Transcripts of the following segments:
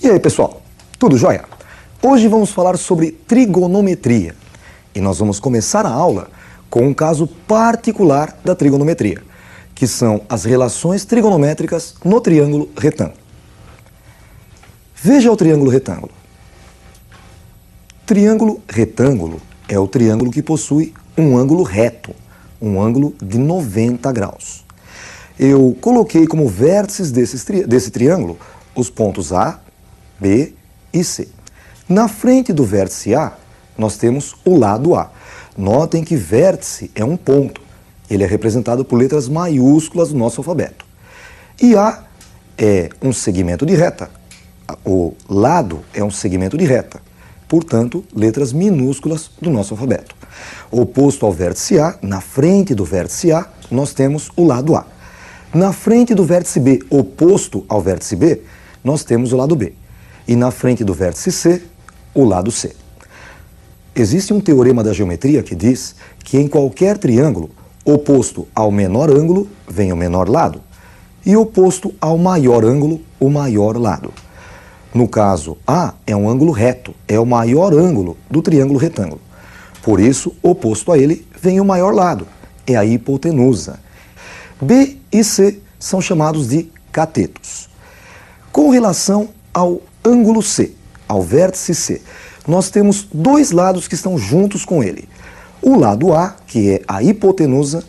E aí, pessoal? Tudo jóia? Hoje vamos falar sobre trigonometria. E nós vamos começar a aula com um caso particular da trigonometria, que são as relações trigonométricas no triângulo retângulo. Veja o triângulo retângulo. Triângulo retângulo é o triângulo que possui um ângulo reto, um ângulo de 90 graus. Eu coloquei como vértices desse triângulo os pontos A, B e C. Na frente do vértice A, nós temos o lado A. Notem que vértice é um ponto. Ele é representado por letras maiúsculas do nosso alfabeto. E A é um segmento de reta. O lado é um segmento de reta. Portanto, letras minúsculas do nosso alfabeto. Oposto ao vértice A, na frente do vértice A, nós temos o lado A. Na frente do vértice B, oposto ao vértice B, nós temos o lado B. E na frente do vértice C, o lado C. Existe um teorema da geometria que diz que em qualquer triângulo, oposto ao menor ângulo, vem o menor lado, e oposto ao maior ângulo, o maior lado. No caso, A é um ângulo reto, é o maior ângulo do triângulo retângulo. Por isso, oposto a ele, vem o maior lado, é a hipotenusa. B e C são chamados de catetos. Com relação ao ângulo C, ao vértice C, nós temos dois lados que estão juntos com ele. O lado A, que é a hipotenusa,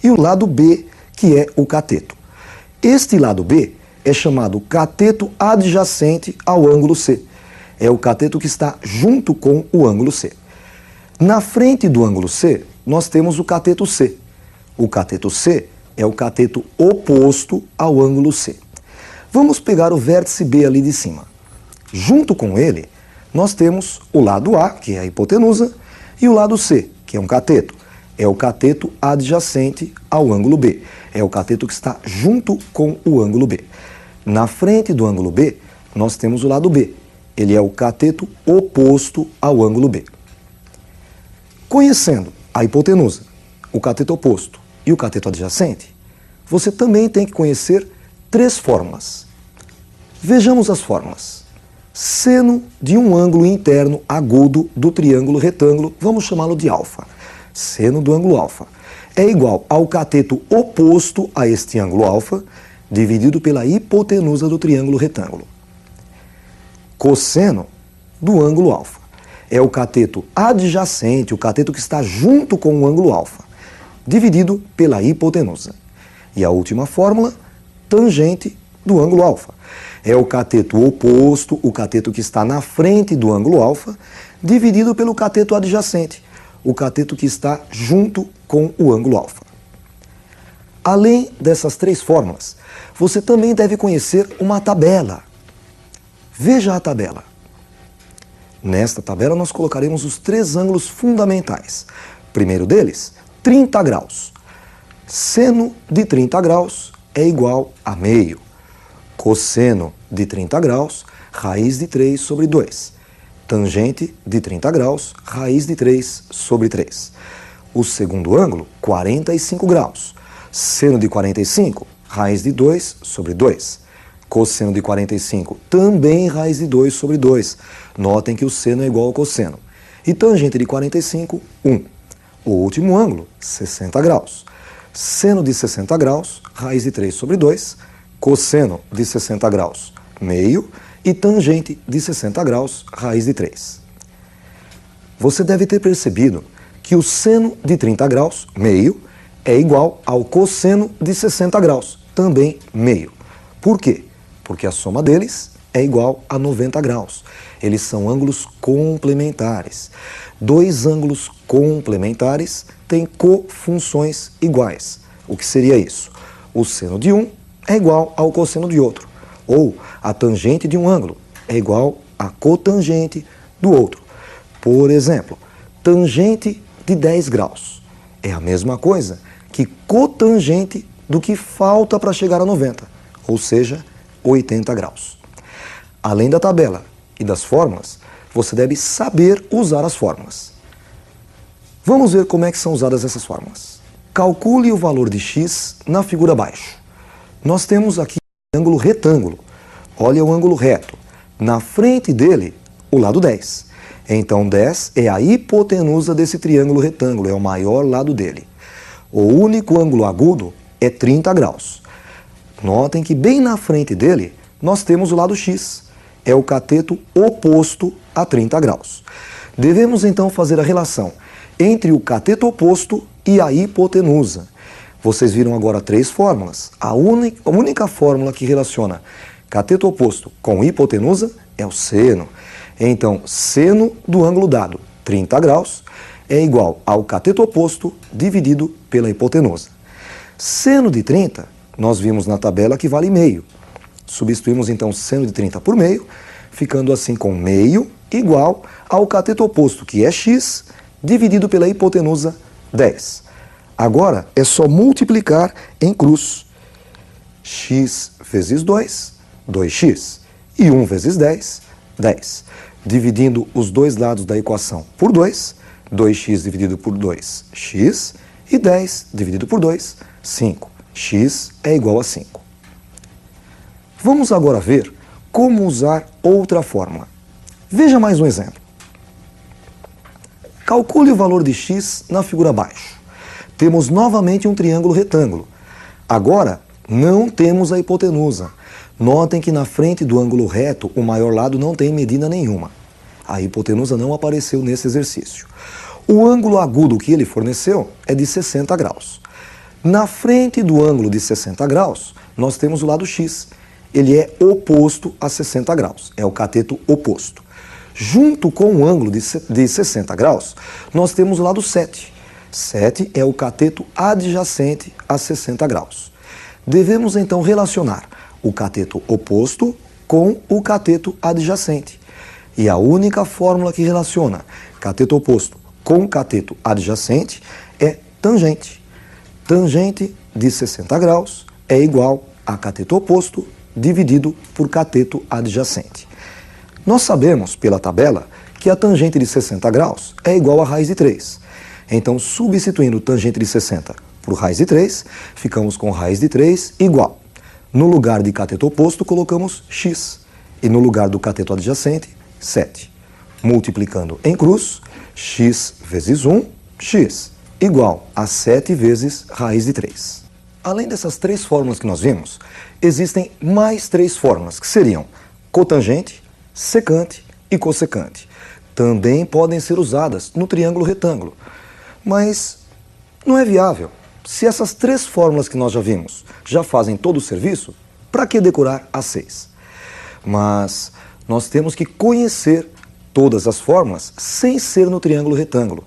e o lado B, que é o cateto. Este lado B é chamado cateto adjacente ao ângulo C. É o cateto que está junto com o ângulo C. Na frente do ângulo C, nós temos o cateto C. O cateto C é o cateto oposto ao ângulo C. Vamos pegar o vértice B ali de cima. Junto com ele, nós temos o lado A, que é a hipotenusa, e o lado C, que é um cateto. É o cateto adjacente ao ângulo B. É o cateto que está junto com o ângulo B. Na frente do ângulo B, nós temos o lado B. Ele é o cateto oposto ao ângulo B. Conhecendo a hipotenusa, o cateto oposto e o cateto adjacente, você também tem que conhecer três fórmulas. Vejamos as fórmulas. Seno de um ângulo interno agudo do triângulo retângulo, vamos chamá-lo de alfa. Seno do ângulo alfa é igual ao cateto oposto a este ângulo alfa, dividido pela hipotenusa do triângulo retângulo. Cosseno do ângulo alfa é o cateto adjacente, o cateto que está junto com o ângulo alfa, dividido pela hipotenusa. E a última fórmula, tangente do ângulo alfa. É o cateto oposto, o cateto que está na frente do ângulo alfa, dividido pelo cateto adjacente, o cateto que está junto com o ângulo alfa. Além dessas três fórmulas, você também deve conhecer uma tabela. Veja a tabela. Nesta tabela nós colocaremos os três ângulos fundamentais. Primeiro deles, 30 graus. Seno de 30 graus é igual a meio. Cosseno de 30 graus, raiz de 3 sobre 2. Tangente de 30 graus, raiz de 3 sobre 3. O segundo ângulo, 45 graus. Seno de 45, raiz de 2 sobre 2. Cosseno de 45, também raiz de 2 sobre 2. Notem que o seno é igual ao cosseno. E tangente de 45, 1. O último ângulo, 60 graus. Seno de 60 graus, raiz de 3 sobre 2. Cosseno de 60 graus, meio. E tangente de 60 graus, raiz de 3. Você deve ter percebido que o seno de 30 graus, meio, é igual ao cosseno de 60 graus, também meio. Por quê? Porque a soma deles é igual a 90 graus. Eles são ângulos complementares. Dois ângulos complementares têm cofunções iguais. O que seria isso? O seno de um é igual ao cosseno de outro. Ou a tangente de um ângulo é igual à cotangente do outro. Por exemplo, tangente de 10 graus é a mesma coisa que cotangente do que falta para chegar a 90, ou seja, 80 graus. Além da tabela e das fórmulas, você deve saber usar as fórmulas. Vamos ver como é que são usadas essas fórmulas. Calcule o valor de x na figura abaixo. Nós temos aqui ângulo retângulo. Olha o ângulo reto. Na frente dele, o lado 10. Então 10 é a hipotenusa desse triângulo retângulo, é o maior lado dele. O único ângulo agudo é 30 graus. Notem que bem na frente dele nós temos o lado x, é o cateto oposto a 30 graus. Devemos então fazer a relação entre o cateto oposto e a hipotenusa. Vocês viram agora 3 fórmulas. A única fórmula que relaciona cateto oposto com hipotenusa é o seno. Então, seno do ângulo dado, 30 graus, é igual ao cateto oposto dividido pela hipotenusa. Seno de 30, nós vimos na tabela que vale meio. Substituímos então seno de 30 por meio, ficando assim com meio igual ao cateto oposto, que é x, dividido pela hipotenusa, 10. Agora é só multiplicar em cruz. X vezes 2, 2x. E 1 vezes 10, 10. Dividindo os dois lados da equação por 2, 2x dividido por 2, x. E 10 dividido por 2, 5. X é igual a 5. Vamos agora ver como usar outra fórmula. Veja mais um exemplo. Calcule o valor de x na figura abaixo. Temos novamente um triângulo retângulo. Agora, não temos a hipotenusa. Notem que na frente do ângulo reto, o maior lado não tem medida nenhuma. A hipotenusa não apareceu nesse exercício. O ângulo agudo que ele forneceu é de 60 graus. Na frente do ângulo de 60 graus, nós temos o lado x. Ele é oposto a 60 graus, é o cateto oposto. Junto com o ângulo de 60 graus, nós temos o lado 7. 7 é o cateto adjacente a 60 graus. Devemos então relacionar o cateto oposto com o cateto adjacente. E a única fórmula que relaciona cateto oposto com cateto adjacente é tangente. Tangente de 60 graus é igual a cateto oposto dividido por cateto adjacente. Nós sabemos, pela tabela, que a tangente de 60 graus é igual a raiz de 3. Então, substituindo tangente de 60 por raiz de 3, ficamos com raiz de 3 igual. No lugar de cateto oposto, colocamos x. E no lugar do cateto adjacente, 7. Multiplicando em cruz, x vezes 1, x, igual a 7 vezes raiz de 3. Além dessas 3 fórmulas que nós vimos, existem mais 3 fórmulas, que seriam cotangente, secante e cossecante. Também podem ser usadas no triângulo retângulo. Mas não é viável. Se essas 3 fórmulas que nós já vimos já fazem todo o serviço, para que decorar as 6? Mas nós temos que conhecer todas as fórmulas sem ser no triângulo retângulo,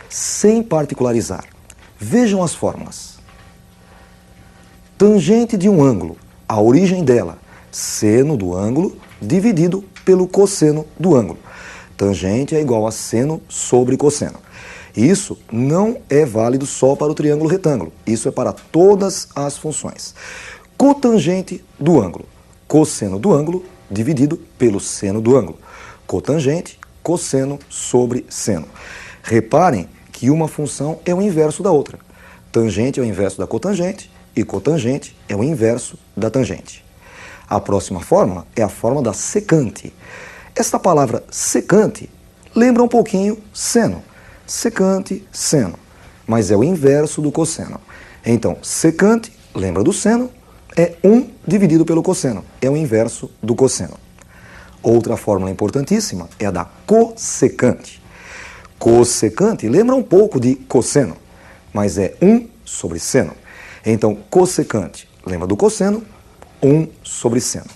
sem particularizar. Vejam as fórmulas. Tangente de um ângulo, a origem dela, seno do ângulo dividido pelo cosseno do ângulo. Tangente é igual a seno sobre cosseno. Isso não é válido só para o triângulo retângulo, isso é para todas as funções. Cotangente do ângulo, cosseno do ângulo dividido pelo seno do ângulo. Cotangente, cosseno sobre seno. Reparem que uma função é o inverso da outra. Tangente é o inverso da cotangente e cotangente é o inverso da tangente. A próxima fórmula é a fórmula da secante. Esta palavra secante lembra um pouquinho seno. Secante, seno. Mas é o inverso do cosseno. Então, secante, lembra do seno, é 1 dividido pelo cosseno. É o inverso do cosseno. Outra fórmula importantíssima é a da cossecante. Cossecante lembra um pouco de cosseno, mas é 1 sobre seno. Então, cossecante lembra do cosseno, 1 sobre seno.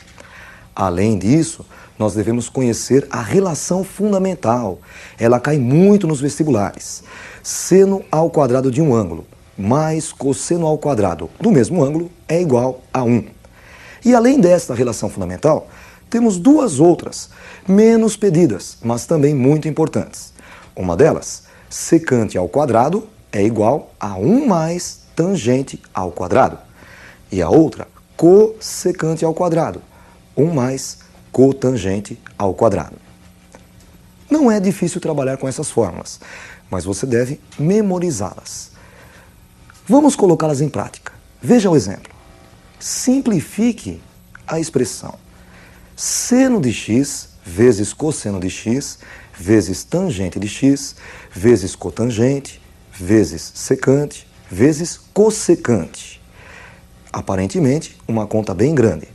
Além disso, nós devemos conhecer a relação fundamental. Ela cai muito nos vestibulares. Seno ao quadrado de um ângulo mais cosseno ao quadrado do mesmo ângulo é igual a 1. E além desta relação fundamental, temos 2 outras, menos pedidas, mas também muito importantes. Uma delas, secante ao quadrado é igual a 1 mais tangente ao quadrado. E a outra, cossecante ao quadrado, 1 mais cotangente ao quadrado. Não é difícil trabalhar com essas fórmulas, mas você deve memorizá-las. Vamos colocá-las em prática. Veja o exemplo. Simplifique a expressão seno de x vezes cosseno de x, vezes tangente de x, vezes cotangente, vezes secante, vezes cossecante. Aparentemente, uma conta bem grande.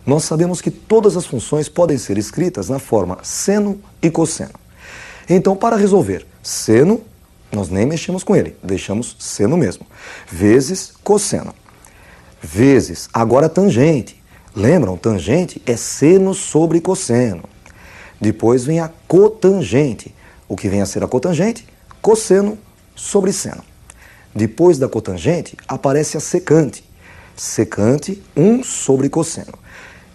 Nós sabemos que todas as funções podem ser escritas na forma seno e cosseno. Então, para resolver seno, nós nem mexemos com ele, deixamos seno mesmo, vezes cosseno, vezes, agora tangente. Lembram? Tangente é seno sobre cosseno. Depois vem a cotangente. O que vem a ser a cotangente? Cosseno sobre seno. Depois da cotangente, aparece a secante. Secante, 1 sobre cosseno.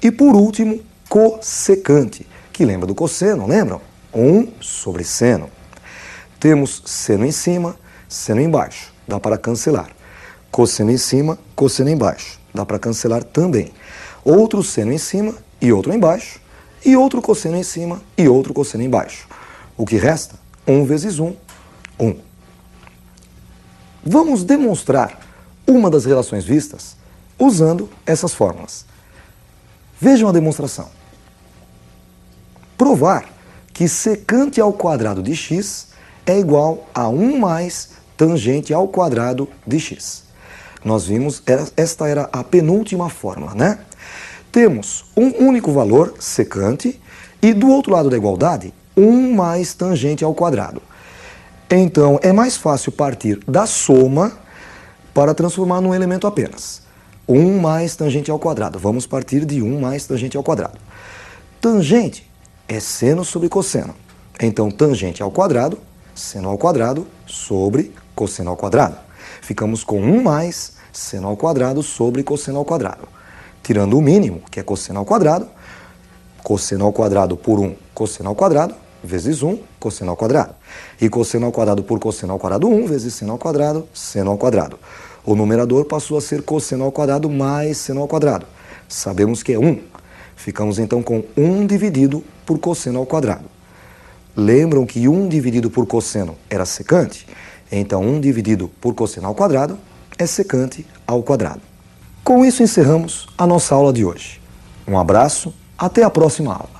E por último, cossecante, que lembra do cosseno, lembram? 1 sobre seno. Temos seno em cima, seno embaixo. Dá para cancelar. Cosseno em cima, cosseno embaixo. Dá para cancelar também. Outro seno em cima e outro embaixo. E outro cosseno em cima e outro cosseno embaixo. O que resta? 1 vezes 1, 1. Vamos demonstrar uma das relações vistas usando essas fórmulas. Vejam a demonstração. Provar que secante ao quadrado de x é igual a 1 mais tangente ao quadrado de x. Nós vimos, esta era a penúltima fórmula, né? Temos um único valor, secante, e do outro lado da igualdade, 1 mais tangente ao quadrado. Então, é mais fácil partir da soma para transformar num elemento apenas. 1 mais tangente ao quadrado. Vamos partir de 1 mais tangente ao quadrado. Tangente é seno sobre cosseno. Então, tangente ao quadrado, seno ao quadrado, sobre cosseno ao quadrado. Ficamos com 1 mais seno ao quadrado sobre cosseno ao quadrado. Tirando o mínimo, que é cosseno ao quadrado por 1, cosseno ao quadrado, vezes 1, cosseno ao quadrado. E cosseno ao quadrado por cosseno ao quadrado, 1, vezes seno ao quadrado, seno ao quadrado. O numerador passou a ser cosseno ao quadrado mais seno ao quadrado. Sabemos que é 1. Ficamos então com 1 dividido por cosseno ao quadrado. Lembram que 1 dividido por cosseno era secante? Então 1 dividido por cosseno ao quadrado é secante ao quadrado. Com isso encerramos a nossa aula de hoje. Um abraço, até a próxima aula.